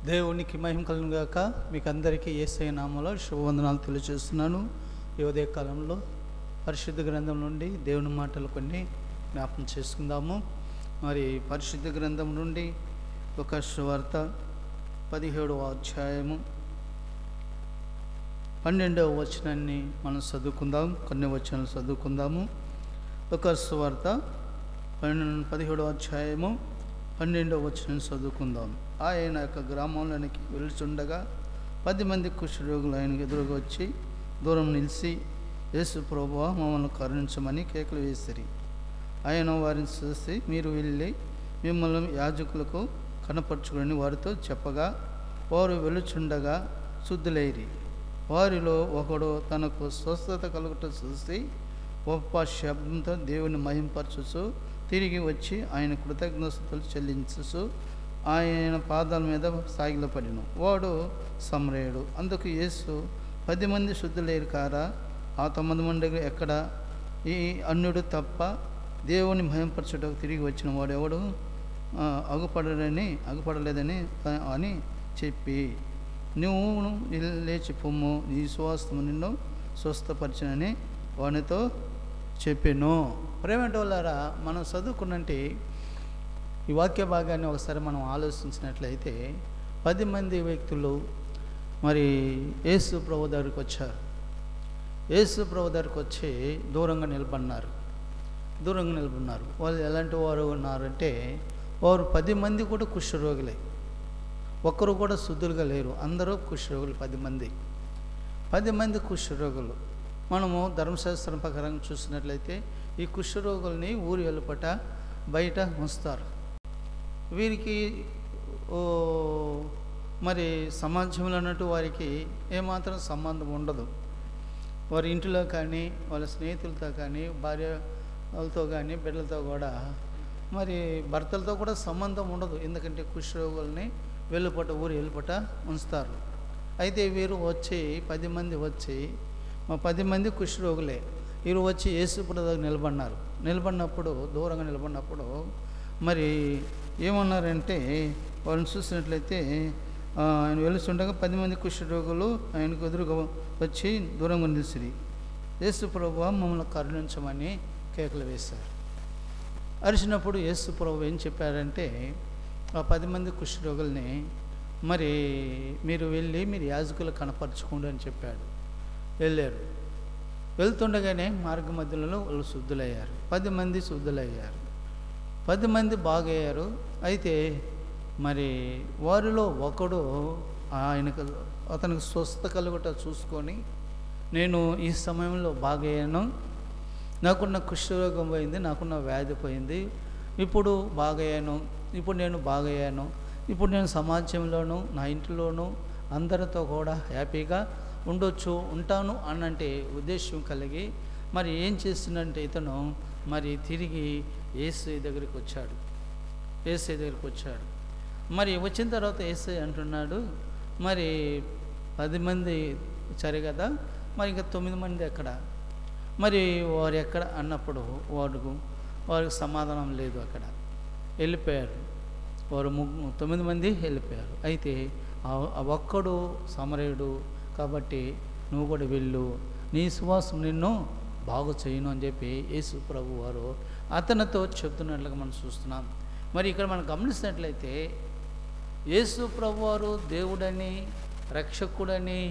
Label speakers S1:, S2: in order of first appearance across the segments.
S1: దేవునికి మహిమ కలుగును గాక. మీకు అందరికీ యేసయ్య నామములో శుభవందనాలు తెలియజేస్తున్నాను. ఈ ఉదయ కాలంలో పరిశుద్ధ గ్రంథం నుండి దేవుని మాటలు కొన్ని జ్ఞాపకం చేసుకుందాము. మరి పరిశుద్ధ గ్రంథం నుండి లూకా సువార్త 17వ అధ్యాయము 12వ వచనాన్ని మనం చదువుకుందాం. కొన్ని వచనాలు చదువుకుందాము. లూకా సువార్త 17వ అధ్యాయము 12వ వచనం చదువుకుందాం. ఆయన యొక్క గ్రామంలోనికి వెళ్తుండగా 10 మంది కుష్ఠరోగులు ఆయనకు ఎదురుగా వచ్చి దూరం నిలిచి, యేసు ప్రభువా, మమ్మల్ని కరుణించమని కేకలు వేసిరి. ఆయన వారిని చూసి, మీరు వెళ్ళి మిమ్మల్ని యాజకులకు కనపరచుకుని వారితో చెప్పగా, వారు వెలుచుండగా శుద్ధులైరి. వారిలో ఒకడు తనకు స్వస్థత కలుగుట చూసి గొప్ప శబ్దంతో దేవుని మహింపరచుచు తిరిగి వచ్చి ఆయన కృతజ్ఞతలు చెల్లించుచు ఆయన పాదాల మీద సాగిలపడిను. వాడు సమరయుడు. అందుకు యేసు, 10 మంది శుద్ధులేరు కారా? ఆ 9 మంది ఎక్కడ? ఈ అన్యుడు తప్ప దేవుని మహింపరచుటకు తిరిగి వచ్చిన వాడు ఎవడు అగుపడలేదని అని చెప్పి, నువ్వు లేచి పొమ్ము, నీ స్వాస్థము నిన్ను స్వస్థపరిచినని వానితో చెప్పాను. ప్రేమటోళ్ళారా, మనం చదువుకున్నట్టు ఈ వాక్య భాగాన్ని ఒకసారి మనం ఆలోచించినట్లయితే 10 మంది వ్యక్తులు మరి యేసు ప్రభు దగ్గరికి వచ్చారు. యేసు ప్రభు దగ్గరికి వచ్చి దూరంగా నిలబడినారు. వాళ్ళు ఎలాంటి వారు ఉన్నారంటే, వారు 10 మంది కూడా కుష్ఠరోగులే, ఒక్కరు కూడా శుద్ధులుగా లేరు. అందరూ కుష్ఠరోగులు. 10 మంది కుష్ఠరోగులు. మనము ధర్మశాస్త్రం ప్రకారం చూసినట్లయితే ఈ కుష్ఠరోగుల్ని ఊరి వెలుపట బయట ఉంచుతారు. వీరికి మరి సమాజంలో అన్నట్టు వారికి ఏమాత్రం సంబంధం ఉండదు. వారి ఇంటిలో కానీ, వాళ్ళ స్నేహితులతో కానీ, భార్యలతో కానీ, బిడ్డలతో కూడా, మరి భర్తలతో కూడా సంబంధం ఉండదు. ఎందుకంటే కుష్ఠరోగుల్ని ఊరి వెలుపట ఉంచుతారు. అయితే వీరు వచ్చి 10 మంది వచ్చి, 10 మంది కుష్ఠరోగులే, వీరు వచ్చి యేసు ప్రభు దగ్గర నిలబడినప్పుడు దూరంగా నిలబడినప్పుడు మరి ఏమన్నారంటే, వాళ్ళని చూసినట్లయితే ఆయన వెలుస్తుండగా 10 మంది కుష్ఠరోగులు ఆయనకు ఎదురుగా వచ్చి దూరంగా నిలిచిరి. యేసు ప్రభువా, మమ్మల్ని కరుణించమని కేకలు వేశారు. అరిచినప్పుడు యేసు ప్రభు ఏం చెప్పారంటే, ఆ 10 మంది కుష్ఠరోగుల్ని మరి మీరు వెళ్ళి మీరు యాజకులు కనపరచుకోండి అని చెప్పాడు. వెళ్ళారు. వెళ్తుండగానే మార్గ మధ్యలో వాళ్ళు శుద్ధులయ్యారు. 10 మంది శుద్ధులయ్యారు. 10 మంది బాగయ్యారు. అయితే మరి వారిలో ఒకడు అతనికి స్వస్థత కలుగుట చూసుకొని, నేను ఈ సమయంలో బాగయ్యాను, నాకున్న కుష్ఠరోగం పోయింది, నాకున్న వ్యాధి పోయింది, ఇప్పుడు బాగయ్యాను, ఇప్పుడు నేను సమాజంలోనూ నా ఇంటిలోనూ అందరితో కూడా హ్యాపీగా ఉంటాను అన్నంటే ఉద్దేశం కలిగి మరి ఏం చేస్తుందంటే, ఇతను మరి తిరిగి యేసయ్య దగ్గరికి వచ్చాడు. మరి వచ్చిన తర్వాత యేసయ్య అంటున్నాడు, మరి 10 మంది సరే కదా, మరి ఇంకా 9 మంది ఎక్కడ? మరి వారు ఎక్కడ అన్నప్పుడు వారికి సమాధానం లేదు. అక్కడ వెళ్ళిపోయారు. వారు 9 మంది వెళ్ళిపోయారు. అయితే ఆ ఒక్కడు సమరయుడు కాబట్టి నువ్వు కూడా వెళ్ళు, నీ సువాసం నిన్ను బాగు చేయను అని చెప్పి యేసు ప్రభు వారు అతనితో చెప్తున్నట్లుగా మనం చూస్తున్నాం. మరి ఇక్కడ మనం గమనిస్తున్నట్లయితే యేసు ప్రభు వారు దేవుడని, రక్షకుడని,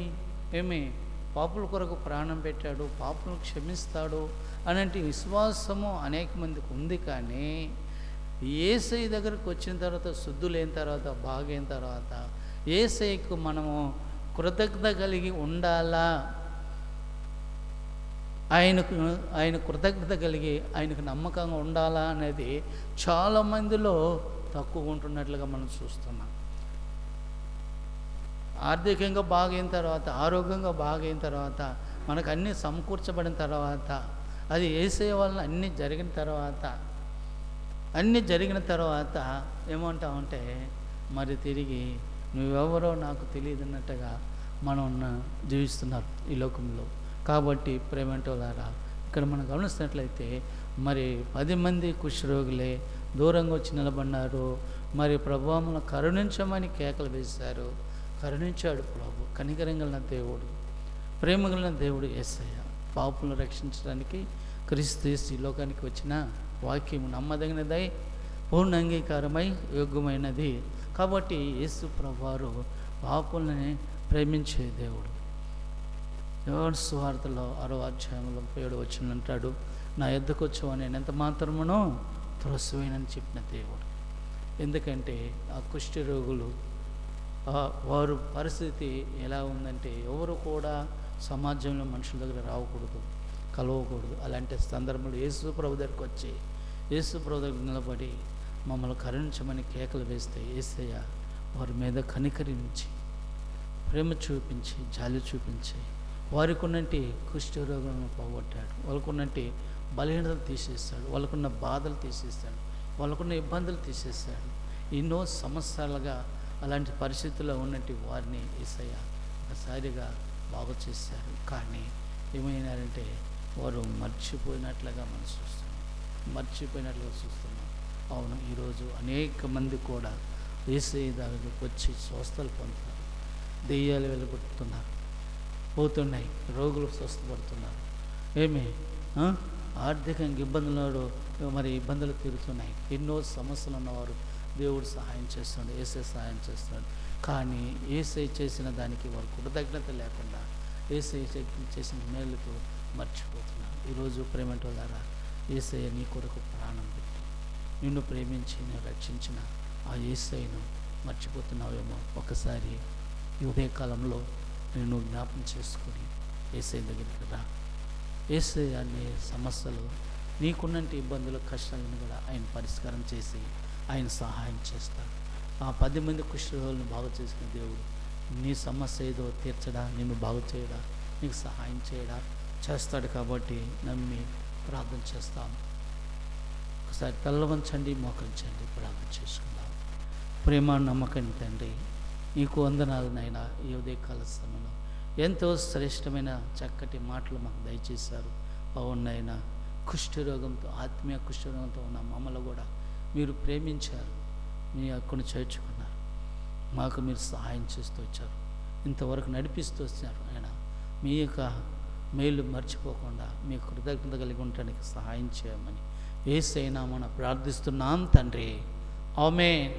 S1: పాపుల కొరకు ప్రాణం పెట్టాడు, పాపులను క్షమిస్తాడు అలాంటి విశ్వాసము అనేక మందికి ఉంది. కానీ యేసయ్య దగ్గరకు వచ్చిన తర్వాత, శుద్ధులైన తర్వాత, బాగైన తర్వాత యేసయ్యకు మనము కృతజ్ఞత కలిగి ఉండాలా, ఆయన కృతజ్ఞత కలిగి ఆయనకు నమ్మకంగా ఉండాలా అనేది చాలామందిలో తక్కువ ఉంటున్నట్లుగా మనం చూస్తున్నాం. ఆర్థికంగా బాగైన తర్వాత, ఆరోగ్యంగా బాగైన తర్వాత, మనకు అన్నీ సమకూర్చబడిన తర్వాత, అది యేసయ్య వలన అన్నీ జరిగిన తర్వాత ఏమంటామంటే, మరి తిరిగి నువ్వెవరో నాకు తెలియదు అన్నట్టుగా మనం జీవిస్తున్నారు ఈ లోకంలో. కాబట్టి ప్రేమేంటోలారా, ఇక్కడ మనం గమనిస్తున్నట్లయితే మరి 10 మంది కుష్ఠరోగులే దూరంగా వచ్చి నిలబడినారు. మరి ప్రభువా మమ్మల్ని కరుణించమని కేకలు వేశారు. కరుణించాడు ప్రభు. కనికరంగల దేవుడు, ప్రేమగల దేవుడు యేసయ్య. పాపులను రక్షించడానికి క్రీస్తు యేసు ఈ లోకానికి వచ్చిన వాక్యము నమ్మదగినదై పూర్ణ అంగీకారమై యోగ్యమైనది. కాబట్టి యేసు ప్రభువారు పాపులని ప్రేమించే దేవుడు. యోహాను సువార్తలో 6వ అధ్యాయంలో 7వ వచనం అంటాడు, నా యొద్దకు వచ్చావు నేను ఎంత మాత్రమునో త్రోసివేయనని చెప్పిన దేవుడు. ఎందుకంటే ఆ కుష్టి రోగులు వారు పరిస్థితి ఎలా ఉందంటే ఎవరు కూడా సమాజంలో మనుషుల దగ్గర రావకూడదు, కలవకూడదు. అలాంటి సందర్భంలో యేసు ప్రభు దగ్గరికి వచ్చి యేసు ప్రభు దగ్గర నిలబడి మమ్మల్ని కరుణించమని కేకలు వేస్తే యేసయ్య వారి మీద కనికరించి ప్రేమ చూపించి జాలి చూపించి వారికి ఉన్నంటి కుష్ఠరోగాలను పోగొట్టాడు. వాళ్ళకున్నట్టు బలహీనతలు తీసేస్తాడు, వాళ్ళకున్న బాధలు తీసేస్తాడు, వాళ్ళకున్న ఇబ్బందులు తీసేస్తాడు. ఎన్నో సంవత్సరాలుగా అలాంటి పరిస్థితుల్లో ఉన్నట్టు వారిని యేసయ్య ఒకసారిగా బాగు చేశారు. కానీ ఏమైనారంటే వారు మర్చిపోయినట్లుగా మనం చూస్తున్నాం. అవును, ఈరోజు అనేక మంది కూడా యేసయ్య దగ్గరికి వచ్చి స్వస్థలు పొందుతారు, దెయ్యాలు వెలుగొట్టుతున్నారు, పోతున్నాయి, రోగులు స్వస్థపడుతున్నారు. ఆర్థికంగా ఇబ్బందులు తీరుతున్నాయి. ఎన్నో సమస్యలు ఉన్నవారు దేవుడు సహాయం చేస్తున్నాడు, యేసయ్య సహాయం చేస్తున్నాడు. కానీ యేసయ్య చేసిన దానికి వారు కృతజ్ఞత లేకుండా యేసయ్య చేసిన మేలుకు మర్చిపోతున్నారు. ఈరోజు ప్రేమతో ద్వారా యేసయ్య నీ కొరకు ప్రాణం పెట్టి నిన్ను ప్రేమించి నేను రక్షించిన ఆ యేసయ్యను మర్చిపోతున్నావేమో. ఒకసారి ఈ ఉదయకాలంలో నేను జ్ఞాపకం చేసుకుని యేసయ్య దగ్గరికి రా. యేసయ్య అనే సమస్యలు నీకున్నంటి ఇబ్బందులు కష్టాలను కూడా ఆయన పరిష్కారం చేసి ఆయన సహాయం చేస్తాడు. ఆ 10 మంది కుష్ఠరోగులను బాగు చేసిన దేవుడు నీ సమస్య ఏదో తీర్చడా, నిన్ను బాగు చేయడా, నీకు సహాయం చేయడా చేస్తాడు. కాబట్టి నమ్మి ప్రార్థన చేస్తాం. ఒకసారి తల్లవంచండి, మోకరించండి, ప్రార్థన చేసుకుందాం. ప్రేమ నమ్మకం తండ్రి, నీకు వందనాలనైనా ఈ ఉదయకాల సమయంలో ఎంతో శ్రేష్టమైన చక్కటి మాటలు మాకు దయచేశారు. అవునైనా కుష్ఠరోగంతో, ఆత్మీయ కుష్ఠరోగంతో ఉన్న మమ్మల్ని కూడా మీరు ప్రేమించారు, మీ హక్కును చేర్చుకున్నారు, మాకు మీరు సహాయం చేస్తూ వచ్చారు, ఇంతవరకు నడిపిస్తూ వచ్చారు. ఆయన మీ యొక్క మేలు మర్చిపోకుండా మీ కృతజ్ఞత కలిగి ఉండటానికి సహాయం చేయమని యేసయ్య నామమున ప్రార్థిస్తున్నాం తండ్రి. ఆమేన్.